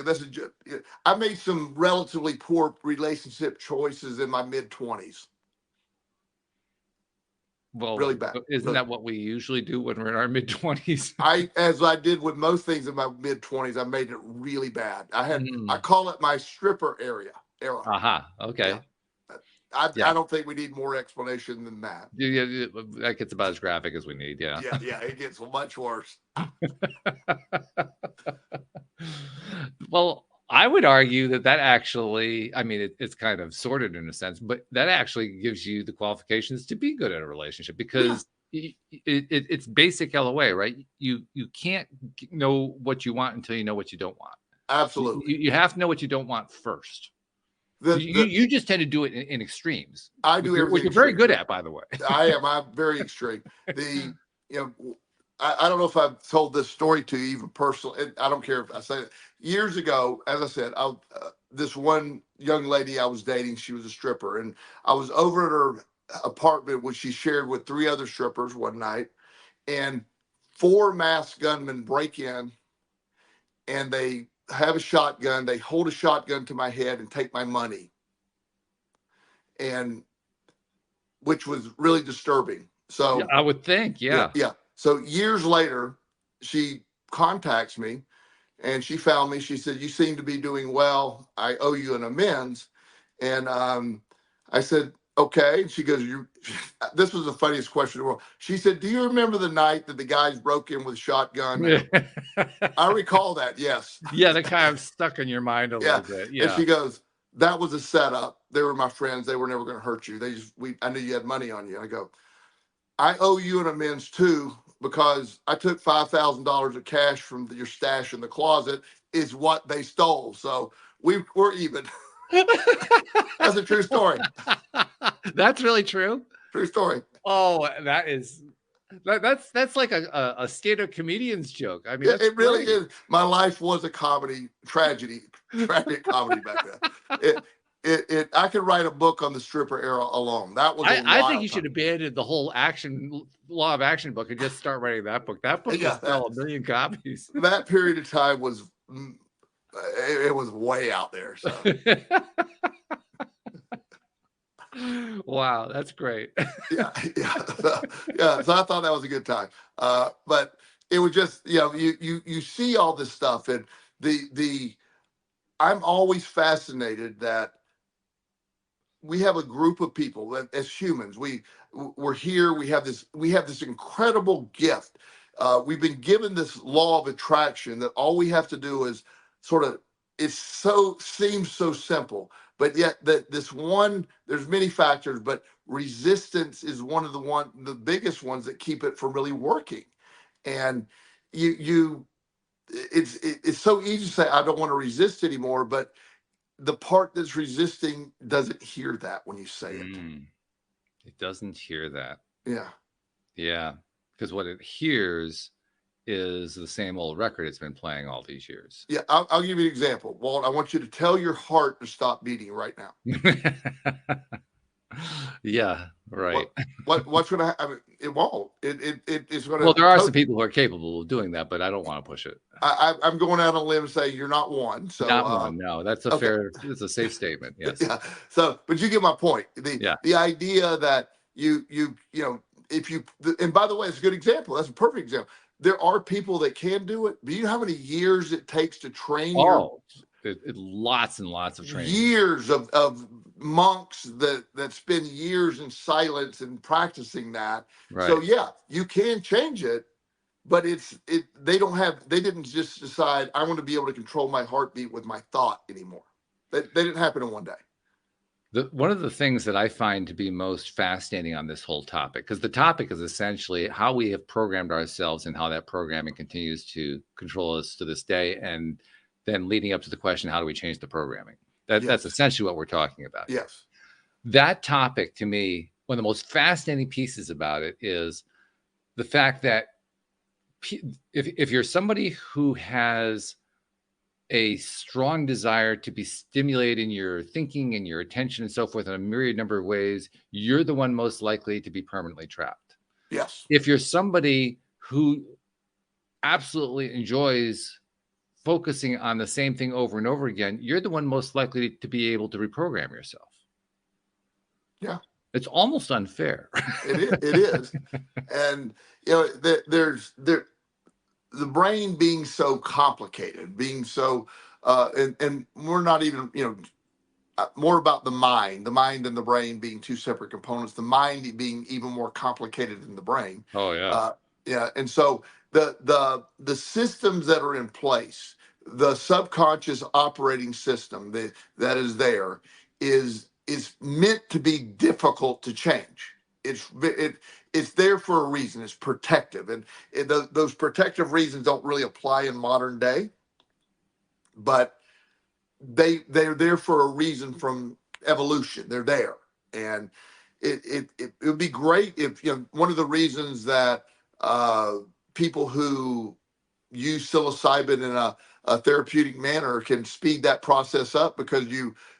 I made some relatively poor relationship choices in my mid-20s. Well, really bad. Isn't that what we usually do when we're in our mid-20s? As I did with most things in my mid-20s, I made it really bad. I call it my stripper era. Okay. Yeah. I don't think we need more explanation than that. Yeah, that gets about as graphic as we need. Yeah, it gets much worse. Well, I would argue that actually, I mean, it's kind of sorted in a sense, but that actually gives you the qualifications to be good at a relationship because it's basic LOA, right? You can't know what you want until you know what you don't want. Absolutely. You have to know what you don't want first. You just tend to do it in extremes. I do everything. Which you're very good at, by the way. I am. I'm very extreme. I don't know if I've told this story to you even personally. I don't care if I say it. Years ago, as I said, this one young lady I was dating, she was a stripper, and I was over at her apartment, which she shared with 3 other strippers one night, and 4 masked gunmen break in and they have a shotgun. They hold a shotgun to my head and take my money, and which was really disturbing. So yeah, I would think, yeah. Yeah. So years later, she contacts me and she found me. She said, "You seem to be doing well. I owe you an amends." And I said, "Okay." And she goes, "You." This was the funniest question in the world. She said, "Do you remember the night that the guys broke in with a shotgun?" I go, "I recall that. Yes." Yeah, that kind of stuck in your mind a Yeah. little bit. And Yeah. she goes, "That was a setup. They were my friends. They were never going to hurt you. I knew you had money on you." And I go, "I owe you an amends too, because I took $5,000 of cash from your stash in the closet, is what they stole. So we're even." That's a true story. That's really true. True story. Oh, that's like a stand-up comedian's joke. I mean, it really is. My life was a comedy, tragic comedy back then. I could write a book on the stripper era alone. That was I think you should abandon the whole law of action book and just start writing that book. That book will sell 1 million copies. That period of time was it was way out there. So. Wow, that's great. Yeah. So I thought that was a good time. But it was just, you see all this stuff, and I'm always fascinated that we have a group of people that, as humans, we're here. We have this incredible gift. We've been given this law of attraction that all we have to do is sort of. Seems so simple, but yet there's many factors, but resistance is one of the biggest ones that keep it from really working. And it's so easy to say, "I don't want to resist anymore," but the part that's resisting doesn't hear that when you say it. It doesn't hear that. Yeah. Because what it hears is the same old record it's been playing all these years. Yeah, I'll give you an example. Walt, I want you to tell your heart to stop beating right now. Yeah, right. What's going to happen? It won't. It's going to. Well, there are some people who are capable of doing that, but I don't want to push it. I'm going out on a limb saying you're not one. So not one. No, that's a fair. It's a safe statement. Yes. Yeah. So, but you get my point. The idea that you if you, and by the way, it's a good example. That's a perfect example. There are people that can do it. Do you know how many years it takes to train? Lots and lots of training. Years of monks that spend years in silence and practicing that. Right. So yeah, you can change it, but they didn't just decide, "I want to be able to control my heartbeat with my thought anymore." They didn't happen in one day. One of the things that I find to be most fascinating on this whole topic, because the topic is essentially how we have programmed ourselves and how that programming continues to control us to this day, and then leading up to the question, how do we change the programming? That's essentially what we're talking about. Yes. That topic, to me, one of the most fascinating pieces about it is the fact that if you're somebody who has a strong desire to be stimulating your thinking and your attention and so forth in a myriad number of ways, you're the one most likely to be permanently trapped. Yes. If you're somebody who absolutely enjoys focusing on the same thing over and over again, you're the one most likely to be able to reprogram yourself. Yeah. It's almost unfair. It is. And, the brain being so complicated, being so, and we're not even, more about the mind and the brain being two separate components, the mind being even more complicated than the brain. Oh, yeah. Yeah. And so the systems that are in place, the subconscious operating system that is there is meant to be difficult to change. It's there for a reason. It's protective, and those protective reasons don't really apply in modern day, but they're there for a reason from evolution. They're there, and it would be great if one of the reasons that people who use psilocybin in a therapeutic manner can speed that process up, because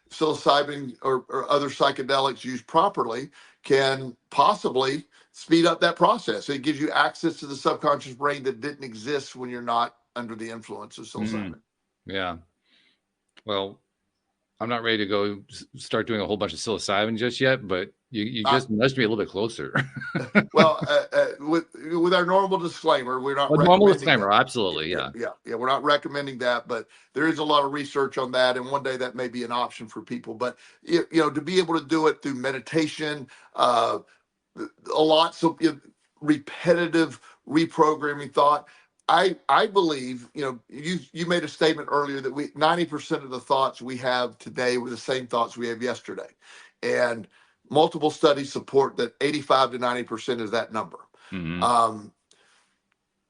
psilocybin or other psychedelics used properly can possibly speed up that process. It gives you access to the subconscious brain that didn't exist when you're not under the influence of psilocybin. Yeah. Well, I'm not ready to go start doing a whole bunch of psilocybin just yet, but you just nudged me a little bit closer. Well, with our normal disclaimer, we're not a normal recommending disclaimer, that. absolutely, yeah. We're not recommending that, but there is a lot of research on that, and one day that may be an option for people. But to be able to do it through meditation, a lot of repetitive reprogramming thought. I believe, you made a statement earlier that 90% of the thoughts we have today were the same thoughts we have yesterday. And multiple studies support that 85 to 90% is that number.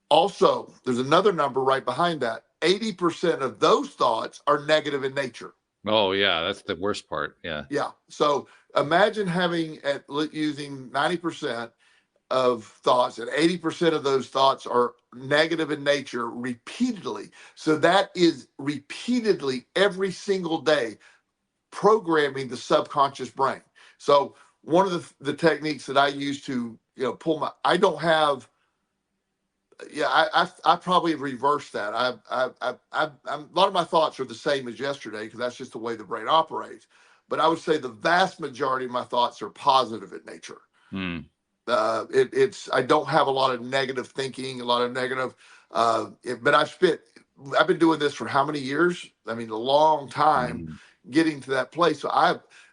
Also, there's another number right behind that. 80% of those thoughts are negative in nature. Oh, yeah, that's the worst part. Yeah. Yeah. So imagine using 90% of thoughts, and 80% of those thoughts are negative in nature repeatedly. So that is repeatedly every single day programming the subconscious brain. So one of the techniques that I use to I don't have. I probably reversed that. A lot of my thoughts are the same as yesterday because that's just the way the brain operates. But I would say the vast majority of my thoughts are positive in nature. I don't have a lot of negative thinking, a lot of negative. But I've been doing this for how many years? I mean, a long time getting to that place.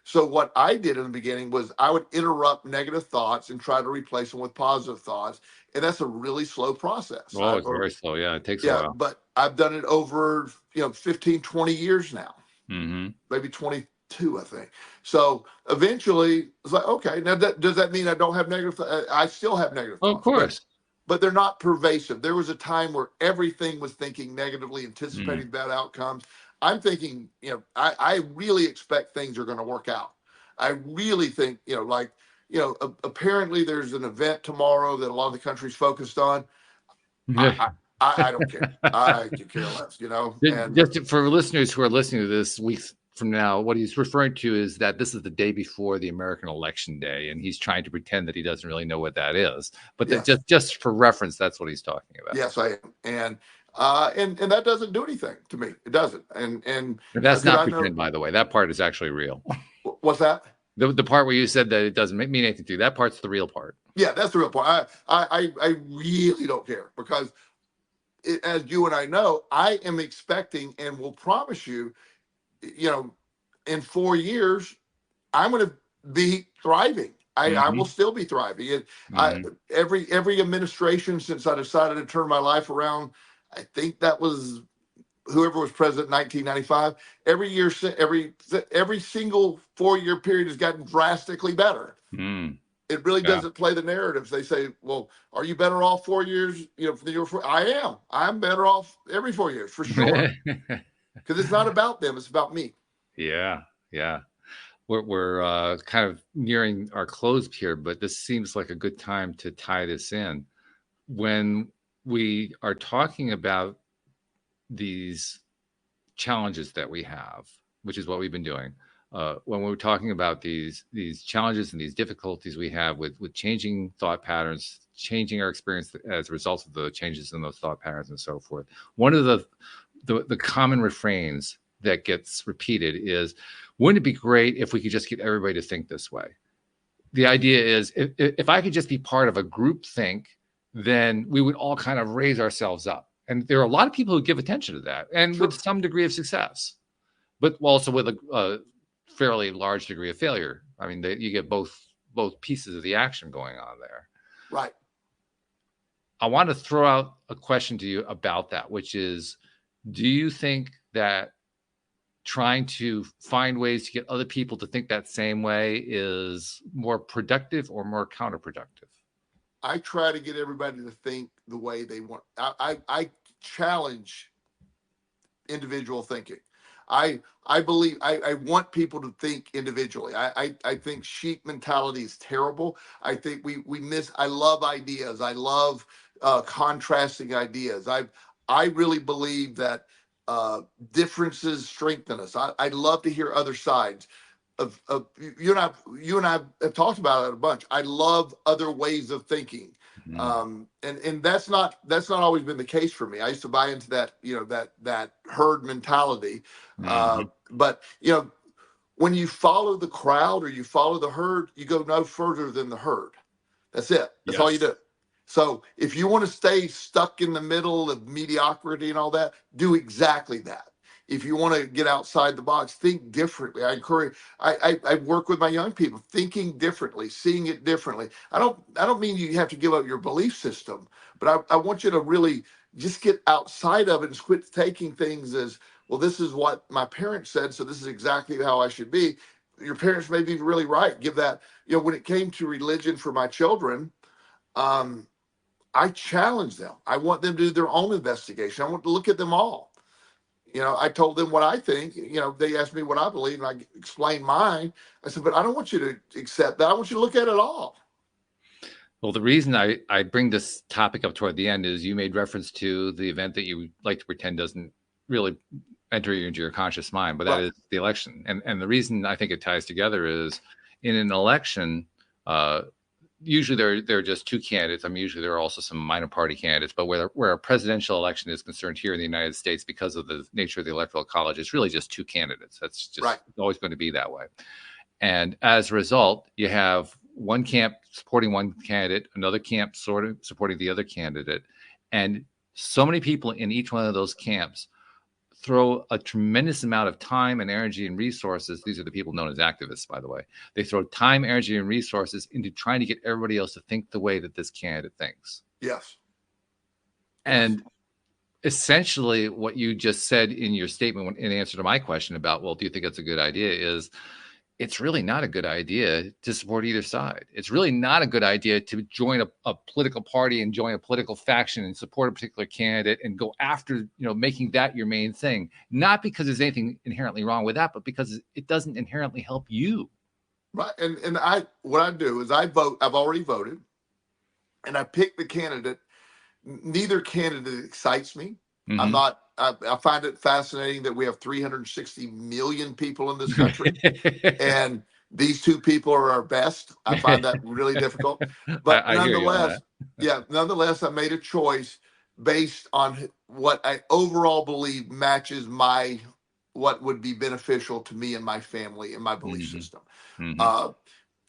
So what I did in the beginning was I would interrupt negative thoughts and try to replace them with positive thoughts. And that's a really slow process. Oh, it's very slow. Yeah, it takes a while. But I've done it over 15, 20 years now. Maybe 22, I think. So eventually it's like, okay, now does that mean I don't have negative thoughts? I still have negative thoughts. Of course. But they're not pervasive. There was a time where everything was thinking negatively, anticipating bad outcomes. I'm thinking, I really expect things are going to work out. I really think, apparently there's an event tomorrow that a lot of the country's focused on. I don't care. I could care less, And just for listeners who are listening to this weeks from now, what he's referring to is that this is the day before the American election day, and he's trying to pretend that he doesn't really know what that is. But just for reference, that's what he's talking about. Yes, I am. And that doesn't do anything to me. It doesn't. And that's not pretend, by the way. That part is actually real. What's that? The part where you said that it doesn't mean anything to you, that part's the real part. Yeah, that's the real part. I really don't care because, as you and I know, I am expecting and will promise you, in 4 years, I'm going to be thriving. I will still be thriving. Every administration since I decided to turn my life around, I think that was whoever was president in 1995. Every year, every single 4-year period has gotten drastically better. It really doesn't play the narratives. They say, well, are you better off 4 years? For the year 4? I am. I'm better off every 4 years for sure. Because it's not about them. It's about me. Yeah. We're kind of nearing our close here, but this seems like a good time to tie this in. When we are talking about these challenges that we have, which is what we've been doing, when we're talking about these challenges and these difficulties we have with changing thought patterns, changing our experience as a result of the changes in those thought patterns and so forth, one of the common refrains that gets repeated is, wouldn't it be great if we could just get everybody to think this way? The idea is, if I could just be part of a group think, then we would all kind of raise ourselves up. And there are a lot of people who give attention to that, and with some degree of success, but also with a fairly large degree of failure. I mean, you get both pieces of the action going on there. Right. I want to throw out a question to you about that, which is, do you think that trying to find ways to get other people to think that same way is more productive or more counterproductive? I try to get everybody to think the way they want. I challenge individual thinking. I believe I want people to think individually. I think sheep mentality is terrible. I think we miss. I love ideas. I love contrasting ideas. I really believe that differences strengthen us. I love to hear other sides. You and I have talked about it a bunch. I love other ways of thinking. And that's not always been the case for me. I used to buy into that, that herd mentality. But when you follow the crowd or you follow the herd, you go no further than the herd. That's it. That's all you do. So if you want to stay stuck in the middle of mediocrity and all that, do exactly that. If you want to get outside the box, think differently. I encourage. I work with my young people, thinking differently, seeing it differently. I don't mean you have to give up your belief system, but I want you to really just get outside of it and quit taking things as, well, this is what my parents said, so this is exactly how I should be. Your parents may be really right. Give that. When it came to religion for my children, I challenge them. I want them to do their own investigation. I want to look at them all. I told them what I think. They asked me what I believe, and I explained mine. I said, but I don't want you to accept that. I want you to look at it all. Well, the reason I bring this topic up toward the end is you made reference to the event that you like to pretend doesn't really enter into your conscious mind, but that is the election. And the reason I think it ties together is in an election, usually there are just two candidates. I mean, usually there are also some minor party candidates, but where a presidential election is concerned here in the United States, because of the nature of the electoral college, it's really just two candidates. That's just always going to be that way. And as a result, you have one camp supporting one candidate, another camp sort of supporting the other candidate. And so many people in each one of those camps throw a tremendous amount of time and energy and resources. These are the people known as activists, by the way. They throw time, energy, and resources into trying to get everybody else to think the way that this candidate thinks. Yes. And essentially what you just said in your statement in answer to my question about, well, do you think it's a good idea, is it's really not a good idea to support either side. It's really not a good idea to join a political party and join a political faction and support a particular candidate and go after, making that your main thing. Not because there's anything inherently wrong with that, but because it doesn't inherently help you. Right. And what I do is I vote. I've already voted, and I pick the candidate. Neither candidate excites me. I'm not. I find it fascinating that we have 360 million people in this country, and these two people are our best. I find that really difficult. But nonetheless, I made a choice based on what I overall believe matches what would be beneficial to me and my family and my belief system.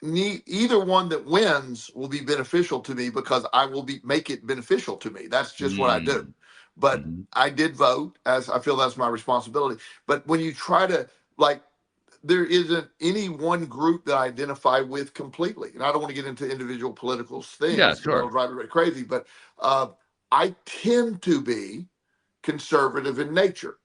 Either one that wins will be beneficial to me because I will make it beneficial to me. That's just what I do. But I did vote, as I feel that's my responsibility. But when you try to, there isn't any one group that I identify with completely. And I don't want to get into individual political things. Yeah, sure. It'll drive everybody crazy. But I tend to be conservative in nature.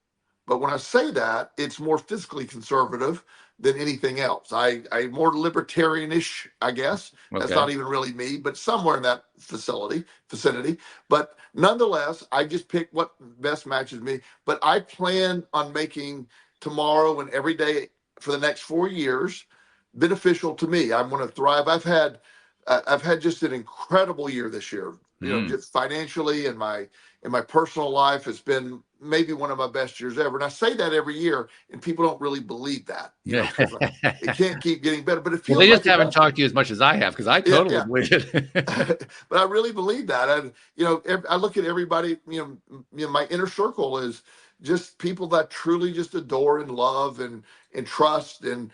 But when I say that, it's more physically conservative than anything else. I'm more libertarianish, I guess. Okay. That's not even really me, but somewhere in that vicinity. But nonetheless, I just pick what best matches me. But I plan on making tomorrow and every day for the next 4 years beneficial to me. I'm going to thrive. I've had just an incredible year this year. Just financially and my personal life, it's been maybe one of my best years ever. And I say that every year, and people don't really believe that. It can't keep getting better. But it feels they just haven't talked to you as much as I have, because I totally believe it. But I really believe that. I look at everybody. My inner circle is just people that truly just adore and love and trust. And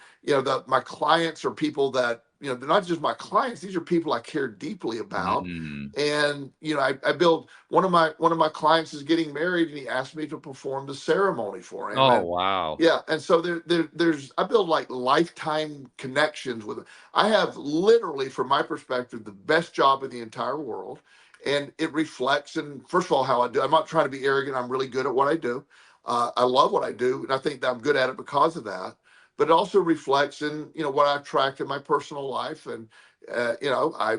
my clients are people that. They're not just my clients; these are people I care deeply about. And I build one of my clients is getting married, and he asked me to perform the ceremony for him. Oh, wow! Yeah, and so there's I build lifetime connections with them. I have literally, from my perspective, the best job in the entire world, and it reflects in, first of all, how I do. I'm not trying to be arrogant. I'm really good at what I do. I love what I do, and I think that I'm good at it because of that. But it also reflects in, what I attract in my personal life. And, I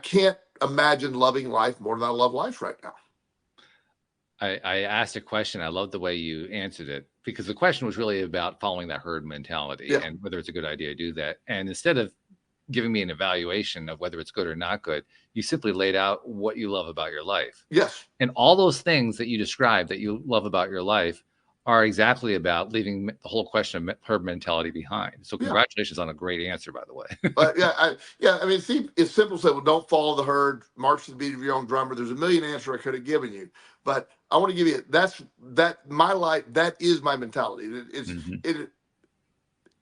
can't imagine loving life more than I love life right now. I asked a question. I love the way you answered it, because the question was really about following that herd mentality and whether it's a good idea to do that. And instead of giving me an evaluation of whether it's good or not good, you simply laid out what you love about your life. Yes. And all those things that you described that you love about your life are exactly about leaving the whole question of herd mentality behind. So congratulations on a great answer, by the way. But I mean, see, it's simple. Say, well, don't follow the herd, march to the beat of your own drummer. There's a million answers I could have given you, but I want to give you my life. That is my mentality.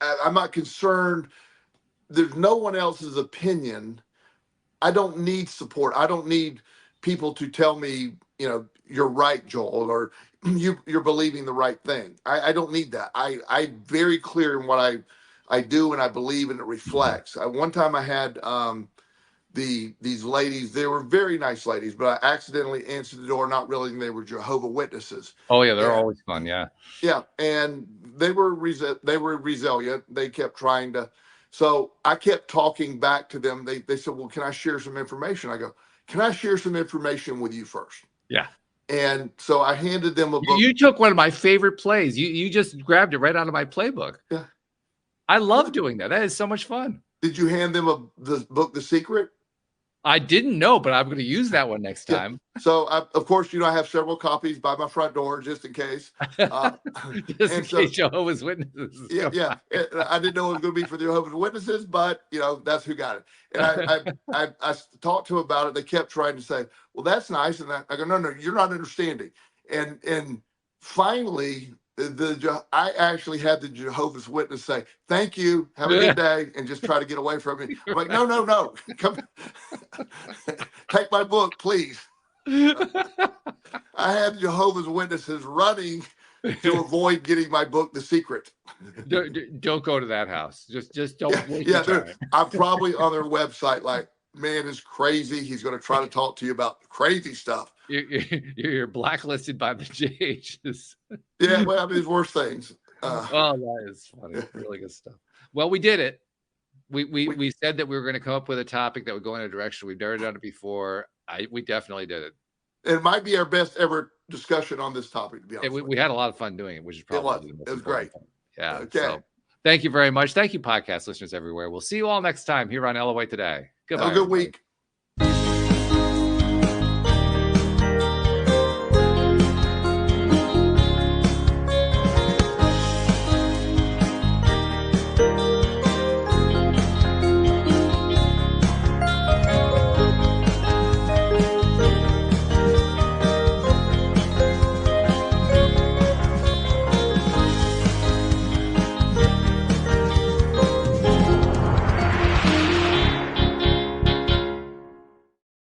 I'm not concerned. There's no one else's opinion. I don't need support. I don't need people to tell me, you're right, Joel, or you're believing the right thing. I don't need that. I'm very clear in what I do and I believe, and it reflects. One time I had these ladies. They were very nice ladies, but I accidentally answered the door, not realizing they were Jehovah's Witnesses. Oh yeah, they're always fun. Yeah, and they were resilient. They kept trying to. So I kept talking back to them. They said, "Well, can I share some information?" I go, "Can I share some information with you first?" Yeah. And so I handed them a book. You took one of my favorite plays. You just grabbed it right out of my playbook. Yeah. I love doing that. That is so much fun. Did you hand them the book, The Secret? I didn't know, but I'm going to use that one next time. So, of course, I have several copies by my front door just in case. Just in case Jehovah's Witnesses. Yeah. I didn't know it was going to be for the Jehovah's Witnesses, but, that's who got it. And I talked to them about it. They kept trying to say, well, that's nice. And I go, no, you're not understanding. And finally, I actually had the Jehovah's Witness say, "Thank you, have a good day," and just try to get away from me. I'm like, no, come, take my book, please. I had Jehovah's Witnesses running to avoid getting my book, The Secret. Don't go to that house. Just don't waste your time. I'm probably on their website like, man is crazy. He's going to try to talk to you about crazy stuff. You're blacklisted by the JHs. Yeah, well, I mean, there's worse things. That is funny. Really good stuff. Well, we did it. We said that we were going to come up with a topic that would go in a direction. We've never done it before. We definitely did it. It might be our best ever discussion on this topic, to be honest. We had a lot of fun doing it, which is probably it was great. Yeah. Okay. So, thank you very much. Thank you, podcast listeners everywhere. We'll see you all next time here on LOA Today. Goodbye. Have a good week.